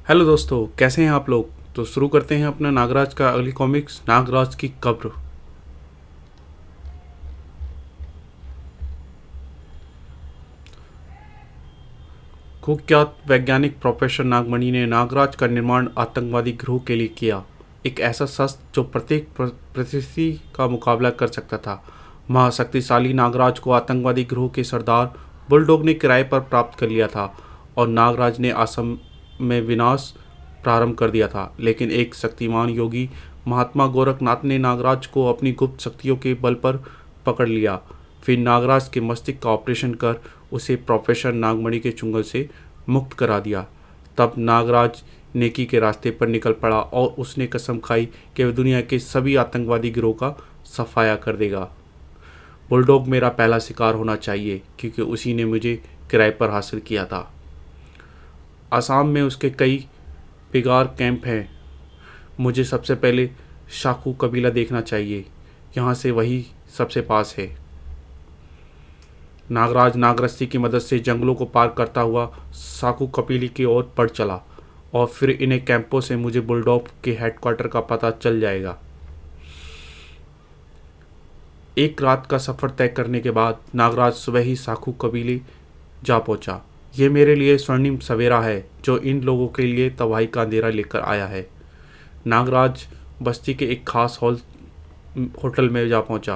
Hello दोस्तों, कैसे हैं आप लोग। तो शुरू करते हैं अपना नागराज का अगली कॉमिक्स, नागराज की कब्र। कुख्यात वैज्ञानिक प्रोफेसर नागमणि ने नागराज का निर्माण आतंकवादी गिरोह के लिए किया। एक ऐसा शस्त्र जो प्रत्येक परिस्थिति का मुकाबला कर सकता था। महाशक्तिशाली नागराज को आतंकवादी गिरोह के सरदार बुलडॉग ने किराए पर प्राप्त कर लिया था और नागराज ने असम में विनाश प्रारंभ कर दिया था। लेकिन एक शक्तिमान योगी महात्मा गोरखनाथ ने नागराज को अपनी गुप्त शक्तियों के बल पर पकड़ लिया। फिर नागराज के मस्तिष्क का ऑपरेशन कर उसे प्रोफेसर नागमणि के चुंगल से मुक्त करा दिया। तब नागराज नेकी के रास्ते पर निकल पड़ा और उसने कसम खाई कि वह दुनिया के सभी आतंकवादी गिरोह का सफाया कर देगा। बुलडॉग मेरा पहला शिकार होना चाहिए क्योंकि उसी ने मुझे किराए पर हासिल किया था। असम में उसके कई बिगार कैंप हैं। मुझे सबसे पहले शाकू कबीला देखना चाहिए। यहाँ से वही सबसे पास है। नागराज नागरस्सी की मदद से जंगलों को पार करता हुआ साकू कबीले की ओर बढ़ चला और फिर इन्हें कैंपों से मुझे बुलडॉग के हेडक्वार्टर का पता चल जाएगा। एक रात का सफ़र तय करने के बाद नागराज सुबह ही साकू कबीले जा पहुंचा। ये मेरे लिए स्वर्णिम सवेरा है जो इन लोगों के लिए तबाही का अंधेरा लेकर आया है। नागराज बस्ती के एक खास होटल में जा पहुंचा।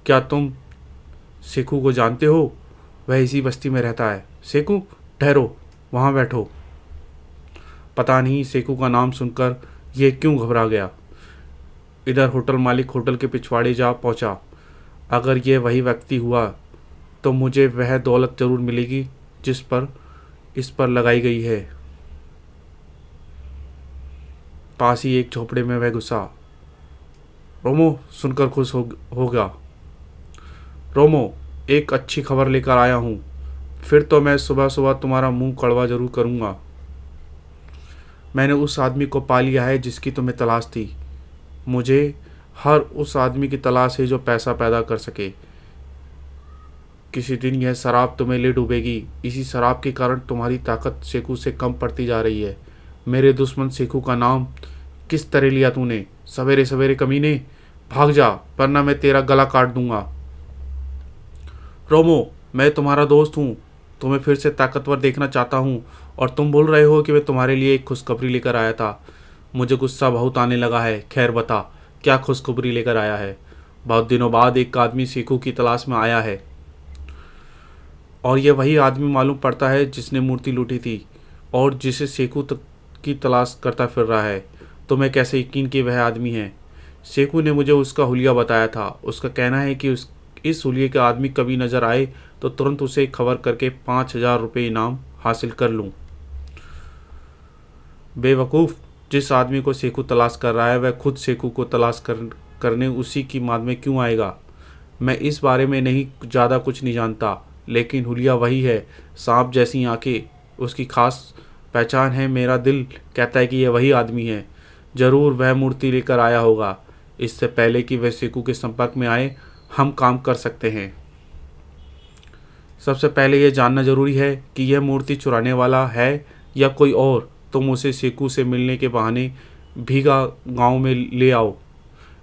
क्या तुम सेकू को जानते हो? वह इसी बस्ती में रहता है। सेकू? ठहरो, वहाँ बैठो। पता नहीं सेकू का नाम सुनकर यह क्यों घबरा गया। इधर होटल मालिक होटल के पिछवाड़े जा पहुंचा। अगर यह वही व्यक्ति हुआ तो मुझे वह दौलत जरूर मिलेगी जिस पर इस पर लगाई गई है। पास ही एक झोपड़े में वह घुसा। रोमो सुनकर खुश होगा। रोमो, एक अच्छी खबर लेकर आया हूँ। फिर तो मैं सुबह सुबह तुम्हारा मुंह कड़वा जरूर करूँगा। मैंने उस आदमी को पा लिया है जिसकी तुम्हें तलाश थी। मुझे हर उस आदमी की तलाश है जो पैसा पैदा कर सके। किसी दिन यह शराब तुम्हें ले डूबेगी। इसी शराब के कारण तुम्हारी ताकत सेकू से कम पड़ती जा रही है। मेरे दुश्मन सेकू का नाम किस तरह लिया तूने? सवेरे सवेरे कमीने, भाग जा वरना मैं तेरा गला काट दूंगा। रोमो, मैं तुम्हारा दोस्त हूँ। तुम्हें फिर से ताकतवर देखना चाहता हूँ और तुम बोल रहे हो कि मैं तुम्हारे लिए एक खुशखबरी लेकर आया था। मुझे गुस्सा बहुत आने लगा है। खैर बता, क्या खुशखबरी लेकर आया है? बहुत दिनों बाद एक आदमी सेकू की तलाश में आया है और यह वही आदमी मालूम पड़ता है जिसने मूर्ति लूटी थी और जिसे सेकू की तलाश करता फिर रहा है। तुम्हें कैसे यकीन कि वह आदमी है? सेकू ने मुझे उसका हुलिया बताया था। उसका कहना है कि इस हुलिये का आदमी कभी नज़र आए तो तुरंत उसे खबर करके 5,000 रुपये इनाम हासिल कर लूँ। बेवकूफ़, जिस आदमी को सेकू तलाश कर रहा है वह खुद सेकू को तलाश करने उसी की माद में क्यों आएगा? मैं इस बारे में नहीं ज़्यादा कुछ नहीं जानता, लेकिन हुलिया वही है। सांप जैसी आंखें, उसकी खास पहचान है। मेरा दिल कहता है कि यह वही आदमी है। ज़रूर वह मूर्ति लेकर आया होगा। इससे पहले कि वह सेकू के संपर्क में आए हम काम कर सकते हैं। सबसे पहले यह जानना जरूरी है कि यह मूर्ति चुराने वाला है या कोई और। तुम उसे सेकू से मिलने के बहाने भीगा गांव में ले आओ।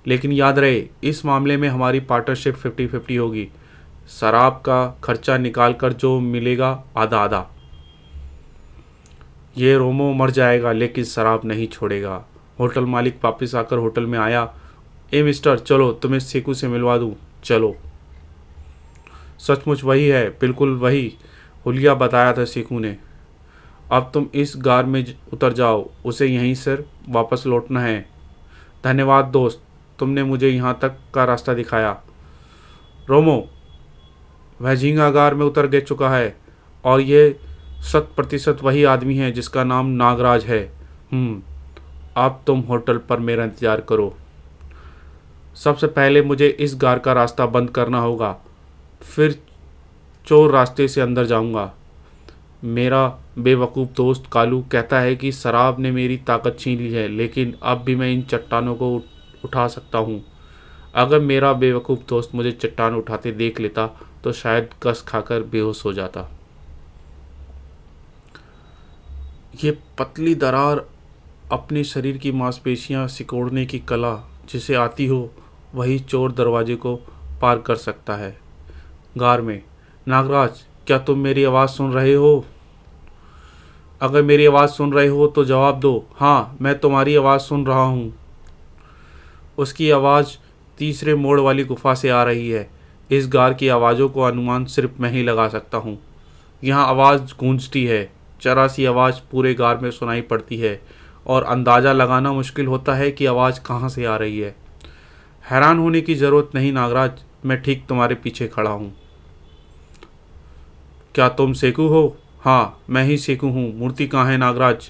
लेकिन याद रहे, इस मामले में हमारी पार्टनरशिप 50-50 होगी। शराब का खर्चा निकाल कर जो मिलेगा आधा आधा। ये रोमो मर जाएगा लेकिन शराब नहीं छोड़ेगा। होटल मालिक वापस आकर होटल में आया। ए मिस्टर, चलो तुम्हें सेकू से मिलवा दूँ। चलो। सचमुच वही है, बिल्कुल वही हुलिया बताया था सेकू ने। अब तुम इस गार में उतर जाओ। उसे यहीं से वापस लौटना है। धन्यवाद दोस्त, तुमने मुझे यहाँ तक का रास्ता दिखाया। रोमो, वह झींगा गार में उतर गे चुका है और ये 100% वही आदमी है जिसका नाम नागराज है। अब तुम होटल पर मेरा इंतज़ार करो। सबसे पहले मुझे इस गार का रास्ता बंद करना होगा, फिर चोर रास्ते से अंदर जाऊंगा। मेरा बेवकूफ़ दोस्त कालू कहता है कि शराब ने मेरी ताकत छीन ली है, लेकिन अब भी मैं इन चट्टानों को उठा सकता हूँ। अगर मेरा बेवकूफ़ दोस्त मुझे चट्टान उठाते देख लेता तो शायद कस खाकर बेहोश हो जाता। ये पतली दरार अपने शरीर की मांसपेशियां सिकोड़ने की कला जिसे आती हो वही चोर दरवाजे को पार कर सकता है। गार में, नागराज, क्या तुम मेरी आवाज़ सुन रहे हो? अगर मेरी आवाज़ सुन रहे हो तो जवाब दो। हाँ, मैं तुम्हारी आवाज़ सुन रहा हूँ। उसकी आवाज़ तीसरे मोड़ वाली गुफा से आ रही है। इस गार की आवाज़ों को अनुमान सिर्फ मैं ही लगा सकता हूँ। यहाँ आवाज़ गूंजती है, जरा सी आवाज़ पूरे गार में सुनाई पड़ती है और अंदाज़ा लगाना मुश्किल होता है कि आवाज़ कहाँ से आ रही है। हैरान होने की ज़रूरत नहीं नागराज, मैं ठीक तुम्हारे पीछे खड़ा हूँ। क्या तुम सेकू हो? हाँ, मैं ही सेकू हूँ। मूर्ति कहाँ है नागराज?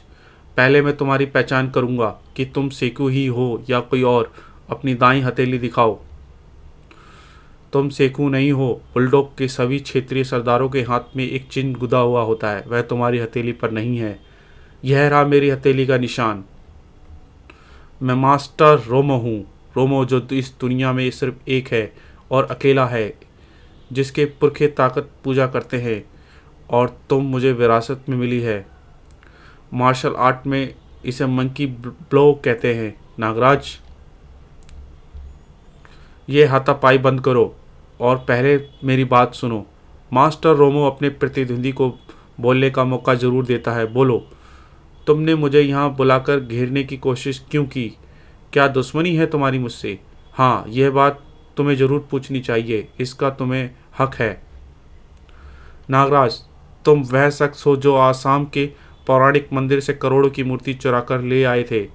पहले मैं तुम्हारी पहचान करूँगा कि तुम सेकू ही हो या कोई और। अपनी दाईं हथेली दिखाओ। तुम सेकू नहीं हो। बुलडॉग के सभी क्षेत्रीय सरदारों के हाथ में एक चिन्ह गुदा हुआ होता है, वह तुम्हारी हथेली पर नहीं है। यह रहा मेरी हथेली का निशान। मैं मास्टर रोमो हूँ। रोमो जो इस दुनिया में सिर्फ एक है और अकेला है, जिसके पुरखे ताकत पूजा करते हैं, और तुम मुझे विरासत में मिली है। मार्शल आर्ट में इसे मंकी ब्लो कहते हैं। नागराज, ये हाथापाई बंद करो और पहले मेरी बात सुनो। मास्टर रोमो अपने प्रतिद्वंदी को बोलने का मौका ज़रूर देता है। बोलो, तुमने मुझे यहाँ बुलाकर घेरने की कोशिश क्यों की? क्या दुश्मनी है तुम्हारी मुझसे? हाँ, यह बात तुम्हें ज़रूर पूछनी चाहिए, इसका तुम्हें हक है। नागराज, तुम वह शख्स हो जो आसाम के पौराणिक मंदिर से करोड़ों की मूर्ति चुरा कर ले आए थे,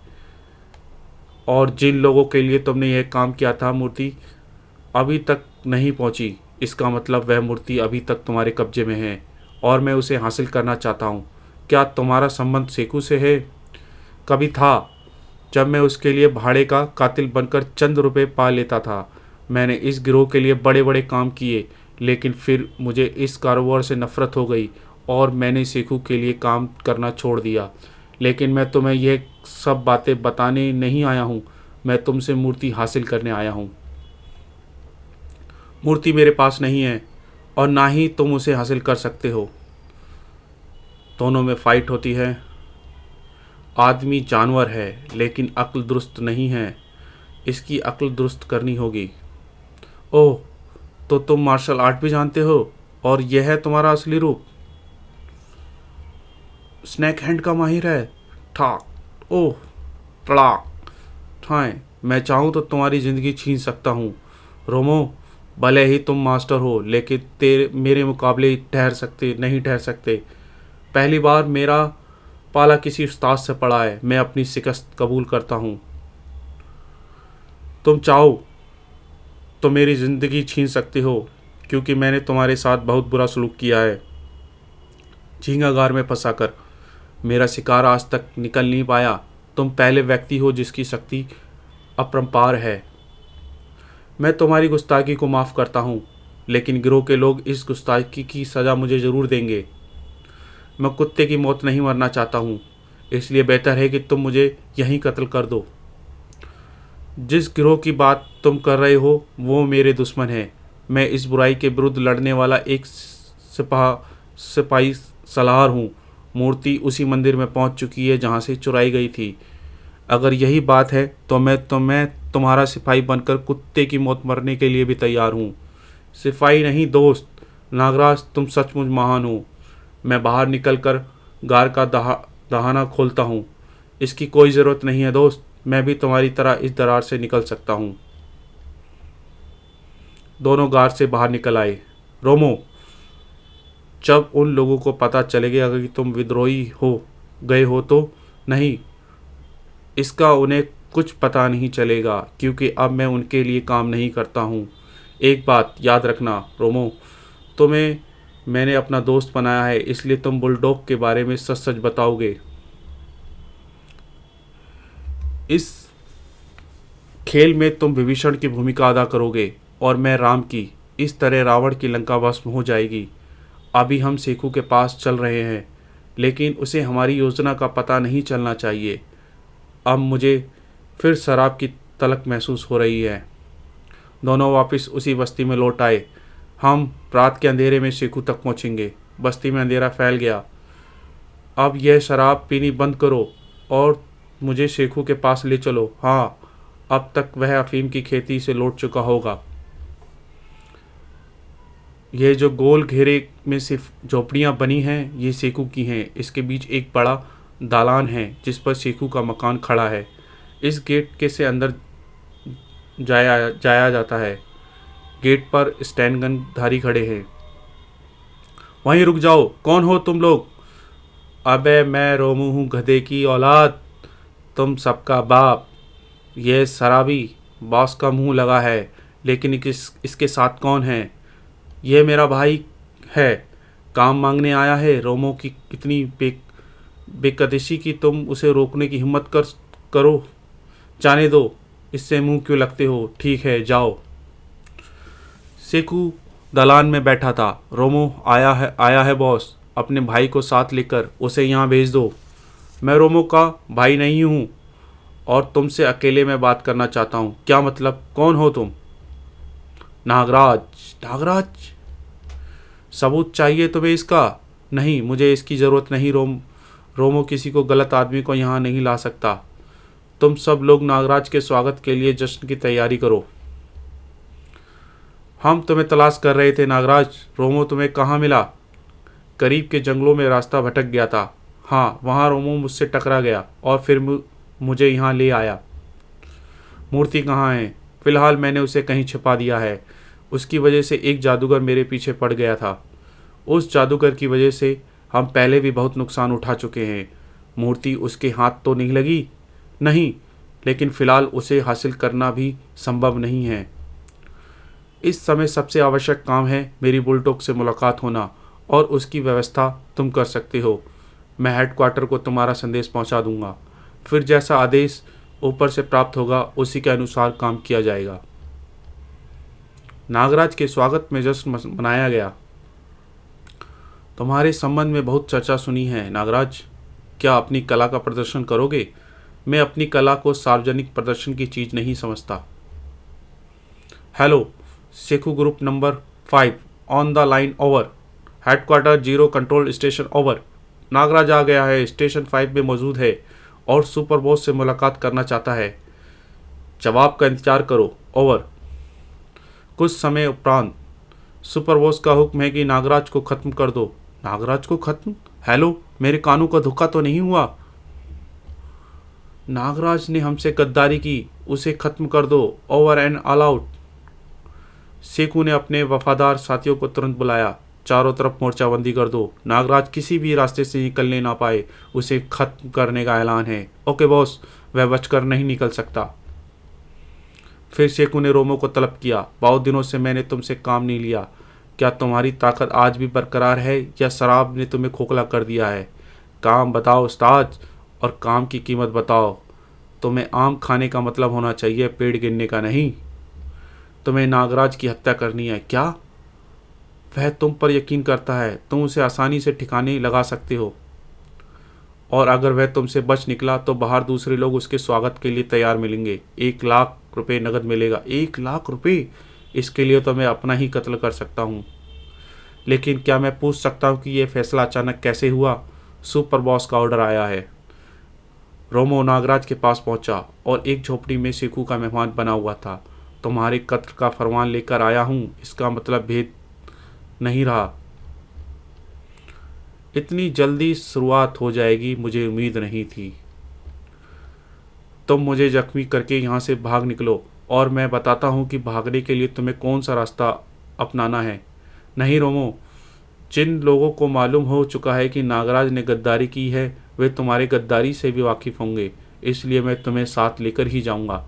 और जिन लोगों के लिए तुमने यह काम किया था, मूर्ति अभी तक नहीं पहुंची। इसका मतलब वह मूर्ति अभी तक तुम्हारे कब्जे में है और मैं उसे हासिल करना चाहता हूँ। क्या तुम्हारा संबंध सेकू से है? कभी था, जब मैं उसके लिए भाड़े का कातिल बनकर चंद रुपए पा लेता था। मैंने इस गिरोह के लिए बड़े बड़े काम किए, लेकिन फिर मुझे इस कारोबार से नफरत हो गई और मैंने सेकू के लिए काम करना छोड़ दिया। लेकिन मैं तुम्हें यह सब बातें बताने नहीं आया हूँ, मैं तुमसे मूर्ति हासिल करने आया हूँ। मूर्ति मेरे पास नहीं है और ना ही तुम उसे हासिल कर सकते हो। दोनों में फाइट होती है। आदमी जानवर है लेकिन अक्ल दुरुस्त नहीं है, इसकी अक्ल दुरुस्त करनी होगी। ओह, तो तुम मार्शल आर्ट भी जानते हो और यह है तुम्हारा असली रूप? स्नैक हैंड का माहिर है। ठाक, ओह, तड़ाक, ठाएं। मैं चाहूँ तो तुम्हारी ज़िंदगी छीन सकता हूँ। रोमो, भले ही तुम मास्टर हो, लेकिन तेरे मेरे मुकाबले नहीं ठहर सकते। पहली बार मेरा पाला किसी उस्ताद से पड़ा है। मैं अपनी शिकस्त कबूल करता हूँ। तुम चाहो तो मेरी ज़िंदगी छीन सकते हो, क्योंकि मैंने तुम्हारे साथ बहुत बुरा सलूक किया है। झींगागार में फंसाकर मेरा शिकार आज तक निकल नहीं पाया। तुम पहले व्यक्ति हो जिसकी शक्ति अपरंपार है। मैं तुम्हारी गुस्ताखी को माफ़ करता हूँ, लेकिन गिरोह के लोग इस गुस्ताखी की सज़ा मुझे ज़रूर देंगे। मैं कुत्ते की मौत नहीं मरना चाहता हूँ, इसलिए बेहतर है कि तुम मुझे यहीं कत्ल कर दो। जिस गिरोह की बात तुम कर रहे हो वो मेरे दुश्मन है। मैं इस बुराई के विरुद्ध लड़ने वाला एक सिपाही सलाहर हूँ। मूर्ति उसी मंदिर में पहुँच चुकी है जहाँ से चुराई गई थी। अगर यही बात है तो मैं तुम्हारा सिपाही बनकर कुत्ते की मौत मरने के लिए भी तैयार हूँ। सिपाही नहीं दोस्त। नागराज, तुम सचमुच महान हो। मैं बाहर निकलकर गार का दहाना खोलता हूँ। इसकी कोई ज़रूरत नहीं है दोस्त, मैं भी तुम्हारी तरह इस दरार से निकल सकता हूँ। दोनों गार से बाहर निकल आए। रोमो, जब उन लोगों को पता चलेगा कि तुम विद्रोही हो गए हो तो नहीं, इसका उन्हें कुछ पता नहीं चलेगा, क्योंकि अब मैं उनके लिए काम नहीं करता हूँ। एक बात याद रखना रोमो, तुम्हें मैंने अपना दोस्त बनाया है, इसलिए तुम बुलडॉग के बारे में सच सच बताओगे। इस खेल में तुम विभीषण की भूमिका अदा करोगे और मैं राम की। इस तरह रावण की लंका भस्म हो जाएगी। अभी हम सेखू के पास चल रहे हैं, लेकिन उसे हमारी योजना का पता नहीं चलना चाहिए। अब मुझे फिर शराब की तलक महसूस हो रही है। दोनों वापस उसी बस्ती में लौट आए। हम रात के अंधेरे में सेखू तक पहुंचेंगे। बस्ती में अंधेरा फैल गया। अब यह शराब पीनी बंद करो और मुझे शेखू के पास ले चलो। हाँ, अब तक वह अफीम की खेती से लौट चुका होगा। यह जो गोल घेरे में सिर्फ झोपड़ियाँ बनी हैं, ये शेखू की हैं। इसके बीच एक बड़ा दालान है जिस पर शेखू का मकान खड़ा है। इस गेट के से अंदर जाया जाया जाता है। गेट पर स्टैंड गन धारी खड़े हैं। वहीं रुक जाओ, कौन हो तुम लोग? अबे मैं रोमू हूँ, गधे की औलाद, तुम सबका बाप। यह शराबी बॉस का मुंह लगा है, लेकिन इसके साथ कौन है? यह मेरा भाई है, काम मांगने आया है। रोमो की इतनी बेकदशी की तुम उसे रोकने की हिम्मत करो। जाने दो, इससे मुंह क्यों लगते हो? ठीक है, जाओ। सेकू दलान में बैठा था। रोमो आया है बॉस, अपने भाई को साथ लेकर उसे यहाँ भेज दो। मैं रोमो का भाई नहीं हूँ और तुमसे अकेले में बात करना चाहता हूँ। क्या मतलब, कौन हो तुम? नागराज। नागराज? सबूत चाहिए तुम्हें इसका? नहीं, मुझे इसकी ज़रूरत नहीं। रोमो किसी को गलत आदमी को यहाँ नहीं ला सकता। तुम सब लोग नागराज के स्वागत के लिए जश्न की तैयारी करो। हम तुम्हें तलाश कर रहे थे नागराज। रोमो तुम्हें कहाँ मिला? करीब के जंगलों में रास्ता भटक गया था। हाँ, वहाँ रोमो मुझसे टकरा गया और फिर मुझे यहाँ ले आया। मूर्ति कहाँ है? फिलहाल मैंने उसे कहीं छिपा दिया है। उसकी वजह से एक जादूगर मेरे पीछे पड़ गया था। उस जादूगर की वजह से हम पहले भी बहुत नुकसान उठा चुके हैं। मूर्ति उसके हाथ तो नहीं लगी? नहीं, लेकिन फ़िलहाल उसे हासिल करना भी संभव नहीं है। इस समय सबसे आवश्यक काम है मेरी बुलडॉग से मुलाकात होना, और उसकी व्यवस्था तुम कर सकते हो। मैं हेडक्वार्टर को तुम्हारा संदेश पहुंचा दूंगा। फिर जैसा आदेश ऊपर से प्राप्त होगा उसी के अनुसार काम किया जाएगा। नागराज के स्वागत में जश्न मनाया गया। तुम्हारे संबंध में बहुत चर्चा सुनी है नागराज। क्या अपनी कला का प्रदर्शन करोगे? मैं अपनी कला को सार्वजनिक प्रदर्शन की चीज़ नहीं समझता। हेलो, सेखू group number 5 on the line, over. Headquarter 0 control station, over. Nagraj आ गया है, स्टेशन 5 में मौजूद है और सुपर बॉस से मुलाकात करना चाहता है। जवाब का इंतजार करो, ओवर। कुछ समय उपरांत सुपर बॉस का हुक्म है कि नागराज को ख़त्म कर दो। नागराज को ख़त्म? हेलो, मेरे कानों का धोखा तो नहीं हुआ? नागराज ने हमसे गद्दारी की, उसे ख़त्म कर दो, ओवर एंड ऑल आउट। सेकू ने अपने वफादार साथियों को तुरंत बुलाया। चारों तरफ मोर्चाबंदी कर दो। नागराज किसी भी रास्ते से निकलने ना पाए, उसे खत्म करने का ऐलान है। ओके बॉस, वह बचकर नहीं निकल सकता। फिर सेकू ने रोमो को तलब किया। बहुत दिनों से मैंने तुमसे काम नहीं लिया। क्या तुम्हारी ताकत आज भी बरकरार है या शराब ने तुम्हें खोखला कर दिया है? काम बताओ उस्ताद, और काम की कीमत बताओ। तुम्हें आम खाने का मतलब होना चाहिए, पेड़ गिनने का नहीं। तुम्हें नागराज की हत्या करनी है क्या? वह तुम पर यकीन करता है, तुम उसे आसानी से ठिकाने लगा सकते हो, और अगर वह तुमसे बच निकला तो बाहर दूसरे लोग उसके स्वागत के लिए तैयार मिलेंगे। 1 लाख रुपए नगद मिलेगा। 1 लाख रुपए? इसके लिए तो मैं अपना ही कत्ल कर सकता हूँ। लेकिन क्या मैं पूछ सकता हूँ कि यह फैसला अचानक कैसे हुआ? सुपर बॉस का ऑर्डर आया है। रोमो नागराज के पास पहुंचा और एक झोपड़ी में सेकू का मेहमान बना हुआ था। तुम्हारे कत्ल का फरमान लेकर आया हूँ। इसका मतलब भेद नहीं रहा। इतनी जल्दी शुरुआत हो जाएगी मुझे उम्मीद नहीं थी। तुम मुझे जख्मी करके यहाँ से भाग निकलो और मैं बताता हूँ कि भागने के लिए तुम्हें कौन सा रास्ता अपनाना है। नहीं रोमो, जिन लोगों को मालूम हो चुका है कि नागराज ने गद्दारी की है वे तुम्हारे गद्दारी से भी वाकिफ़ होंगे, इसलिए मैं तुम्हें साथ लेकर ही जाऊँगा।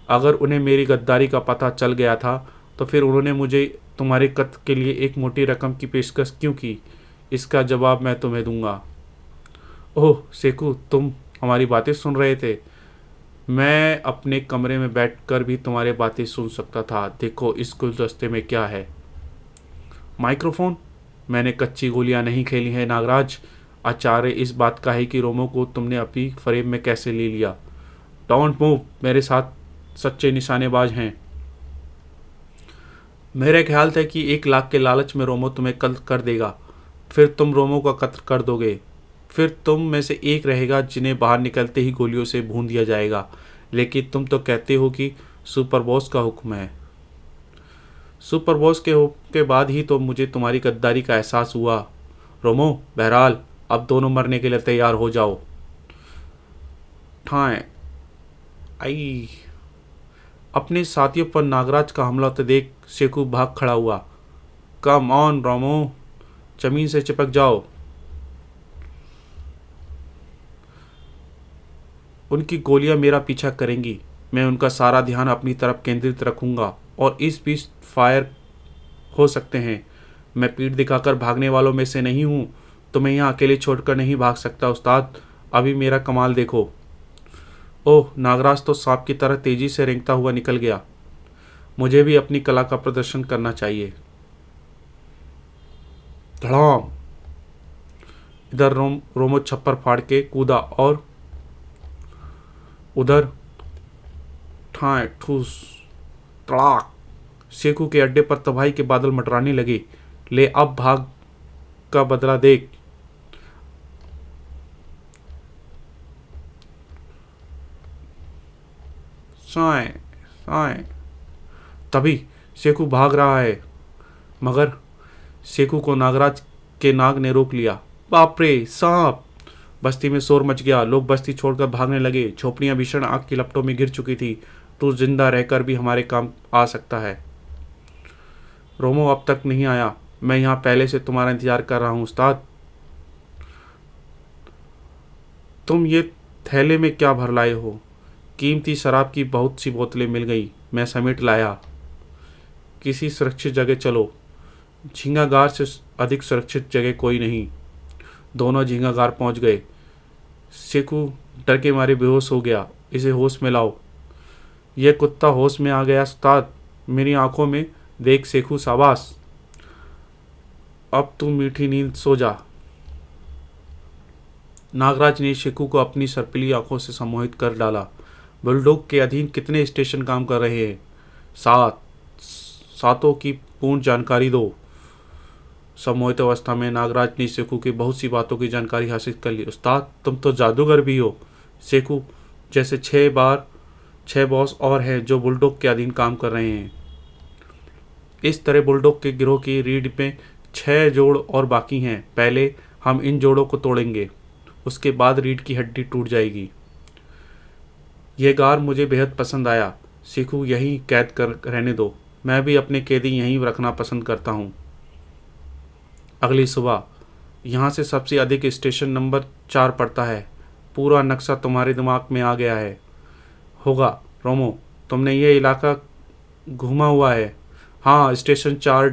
अगर उन्हें मेरी गद्दारी का पता चल गया था तो फिर उन्होंने मुझे तुम्हारे कत्ल के लिए एक मोटी रकम की पेशकश क्यों की? इसका जवाब मैं तुम्हें दूंगा। ओह सेकू, तुम हमारी बातें सुन रहे थे? मैं अपने कमरे में बैठकर भी तुम्हारी बातें सुन सकता था। देखो इस गुलदस्ते में क्या है। माइक्रोफोन? मैंने कच्ची गोलियां नहीं खेली हैं नागराज। आचार्य इस बात का है कि रोमो को तुमने अपनी फरेब में कैसे ले लिया। डोंट मूव, मेरे साथ सच्चे निशानेबाज हैं। मेरे ख्याल था कि 1 लाख के लालच में रोमो तुम्हें कत्ल कर देगा, फिर तुम रोमो का कत्ल कर दोगे। फिर तुम में से एक रहेगा जिन्हें बाहर निकलते ही गोलियों से भून दिया जाएगा। लेकिन तुम तो कहते हो कि सुपर बॉस का हुक्म है। सुपर बॉस के हुक्म के बाद ही तो मुझे तुम्हारी गद्दारी का एहसास हुआ। रोमो, बहरहाल अब दोनों मरने के लिए तैयार हो जाओ। ठाएं आई। अपने साथियों पर नागराज का हमला तो देख शेखू भाग खड़ा हुआ। कम ऑन रोमो, जमीन से चिपक जाओ। उनकी गोलियां मेरा पीछा करेंगी। मैं उनका सारा ध्यान अपनी तरफ केंद्रित रखूंगा और इस बीच फायर हो सकते हैं। मैं पीठ दिखाकर भागने वालों में से नहीं हूँ। तुम्हें यहाँ अकेले छोड़कर नहीं भाग सकता उस्ताद। अभी मेरा कमाल देखो। ओह, नागराज तो सांप की तरह तेजी से रेंगता हुआ निकल गया। मुझे भी अपनी कला का प्रदर्शन करना चाहिए। धड़ाम। इधर रोमो छप्पर फाड़ के कूदा और उधर ठाए ठूस तड़ाक। शेखू के अड्डे पर तबाही के बादल मटराने लगे। ले अब भाग का बदला देख। साए साए। तभी शेखू भाग रहा है, मगर शेखू को नागराज के नाग ने रोक लिया। बाप रे, सांप! बस्ती में शोर मच गया। लोग बस्ती छोड़कर भागने लगे। झोपड़ियां भीषण आग की लपटों में गिर चुकी थी। तू जिंदा रहकर भी हमारे काम आ सकता है। रोमो अब तक नहीं आया। मैं यहाँ पहले से तुम्हारा इंतजार कर रहा हूँ उस्ताद। तुम ये थैले में क्या भर लाए हो? कीमती शराब की बहुत सी बोतलें मिल गई, मैं समेट लाया। किसी सुरक्षित जगह चलो। झींगागार से अधिक सुरक्षित जगह कोई नहीं। दोनों झींगागार पहुंच गए। शेखू डर के मारे बेहोश हो गया। इसे होश में लाओ। यह कुत्ता होश में आ गया उस्ताद। मेरी आंखों में देख शेखू, शाबाश। अब तू मीठी नींद सो जा। नागराज ने शेखू को अपनी सर्पिली आंखों से सम्मोहित कर डाला। बुलडॉग के अधीन कितने स्टेशन काम कर रहे हैं? 7। सातों की पूर्ण जानकारी दो। सम्मोहित अवस्था में नागराज ने शेखू की बहुत सी बातों की जानकारी हासिल कर ली। उस्ताद, तुम तो जादूगर भी हो। शेखू जैसे 6 बॉस और हैं जो बुलडॉग के अधीन काम कर रहे हैं। इस तरह बुलडॉग के गिरोह की रीढ़ में 6 जोड़ और बाकी हैं। पहले हम इन जोड़ों को तोड़ेंगे, उसके बाद रीढ़ की हड्डी टूट जाएगी। यह गार मुझे बेहद पसंद आया। शेखू यहीं कैद कर रहने दो। मैं भी अपने कैदी यहीं रखना पसंद करता हूँ। अगली सुबह यहाँ से सबसे अधिक स्टेशन नंबर 4 पड़ता है। पूरा नक्शा तुम्हारे दिमाग में आ गया है होगा रोमो। तुमने ये इलाका घूमा हुआ है। हाँ, स्टेशन 4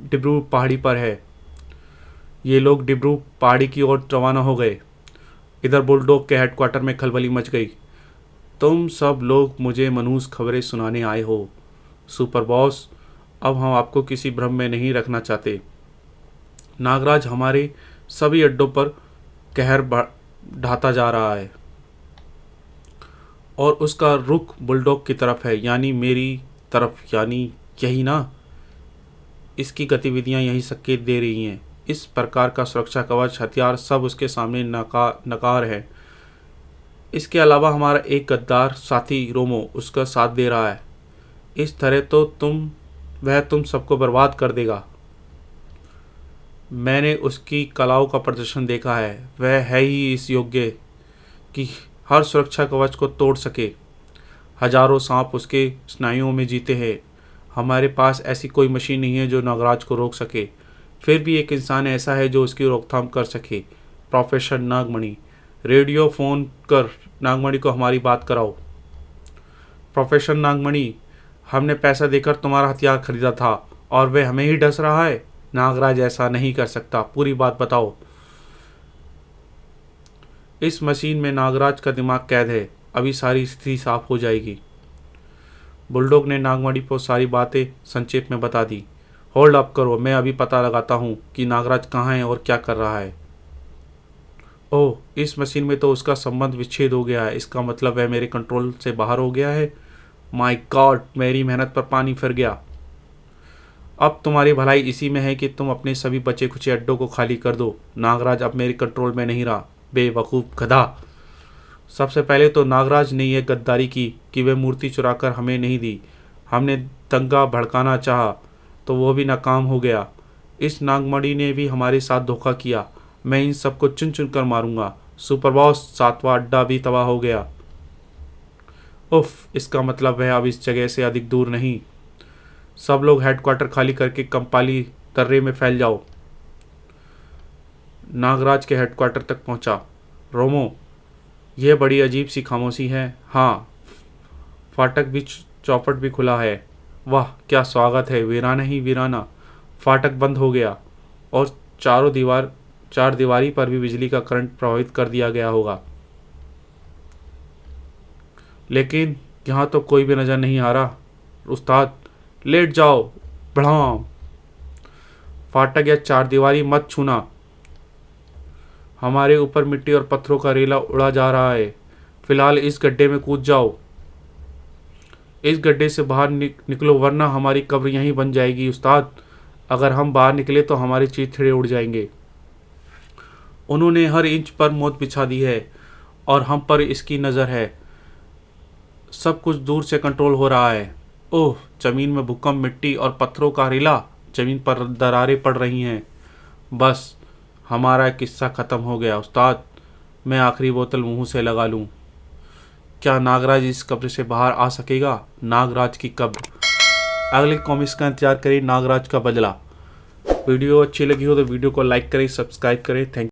डिब्रू पहाड़ी पर है। ये लोग डिब्रू पहाड़ी की ओर रवाना हो गए। इधर बुलडॉग के हेडक्वार्टर में खलबली मच गई। तुम सब लोग मुझे मनहूस खबरें सुनाने आए हो। सुपर बॉस, अब हम आपको किसी भ्रम में नहीं रखना चाहते। नागराज हमारे सभी अड्डों पर कहर ढाता जा रहा है और उसका रुख बुलडॉग की तरफ है, यानी मेरी तरफ। यानी यही ना? इसकी गतिविधियां यही संकेत दे रही हैं। इस प्रकार का सुरक्षा कवच, हथियार सब उसके सामने नकार है। इसके अलावा हमारा एक गद्दार साथी रोमो उसका साथ दे रहा है। इस तरह तो वह तुम सबको बर्बाद कर देगा। मैंने उसकी कलाओं का प्रदर्शन देखा है। वह है ही इस योग्य कि हर सुरक्षा कवच को तोड़ सके। हजारों सांप उसके स्नायुओं में जीते हैं। हमारे पास ऐसी कोई मशीन नहीं है जो नागराज को रोक सके। फिर भी एक इंसान ऐसा है जो उसकी रोकथाम कर सके। प्रोफेसर नागमणि। रेडियो फ़ोन कर नागमणि को हमारी बात कराओ। प्रोफेसर नागमणि, हमने पैसा देकर तुम्हारा हथियार खरीदा था और वह हमें ही डस रहा है। नागराज ऐसा नहीं कर सकता। पूरी बात बताओ। इस मशीन में नागराज का दिमाग कैद है। अभी सारी स्थिति साफ हो जाएगी। बुलडॉग ने नागमणि को सारी बातें संक्षेप में बता दी। होल्ड अप करो, मैं अभी पता लगाता हूँ कि नागराज कहाँ है और क्या कर रहा है। ओह, इस मशीन में तो उसका संबंध विच्छेद हो गया है। इसका मतलब वह मेरे कंट्रोल से बाहर हो गया है। माय गॉड, मेरी मेहनत पर पानी फिर गया। अब तुम्हारी भलाई इसी में है कि तुम अपने सभी बचे खुचे अड्डों को खाली कर दो। नागराज अब मेरे कंट्रोल में नहीं रहा। बेवकूफ़ गधा। सबसे पहले तो नागराज ने यह गद्दारी की कि वह मूर्ति चुराकर हमें नहीं दी। हमने दंगा भड़काना चाहा तो वो भी नाकाम हो गया। इस नागमणि ने भी हमारे साथ धोखा किया। मैं इन सबको चुन चुन कर मारूंगा। सुपर बॉस, 7वां अड्डा भी तबाह हो गया। उफ, इसका मतलब वह अब इस जगह से अधिक दूर नहीं। सब लोग हेडक्वार्टर खाली करके कंपाली दर्रे में फैल जाओ। नागराज के हेडक्वार्टर तक पहुंचा। रोमो, यह बड़ी अजीब सी खामोशी है। हाँ, फाटक भी चौपट भी खुला है। वाह क्या स्वागत है, वीराना ही वीराना। फाटक बंद हो गया और चार दीवारी पर भी बिजली का करंट प्रवाहित कर दिया गया होगा, लेकिन यहाँ तो कोई भी नज़र नहीं आ रहा। उस्ताद, लेट जाओ। बढ़ाम। फाटक या चार दीवारी मत छूना। हमारे ऊपर मिट्टी और पत्थरों का रेला उड़ा जा रहा है। फिलहाल इस गड्ढे में कूद जाओ। इस गड्ढे से बाहर निकलो वरना हमारी कब्र यहीं बन जाएगी उस्ताद। अगर हम बाहर निकले तो हमारे चीथड़े उड़ जाएंगे। उन्होंने हर इंच पर मौत बिछा दी है और हम पर इसकी नज़र है। सब कुछ दूर से कंट्रोल हो रहा है। ओह, ज़मीन में भूकंप, मिट्टी और पत्थरों का रेला। ज़मीन पर दरारें पड़ रही हैं। बस हमारा किस्सा ख़त्म हो गया उस्ताद। मैं आखिरी बोतल मुंह से लगा लूँ। क्या नागराज इस कब्र से बाहर आ सकेगा? नागराज की कब्र। अगले कॉमिक्स का इंतजार करें, नागराज का बदला। वीडियो अच्छी लगी हो तो वीडियो को लाइक करें, सब्सक्राइब करें। थैंक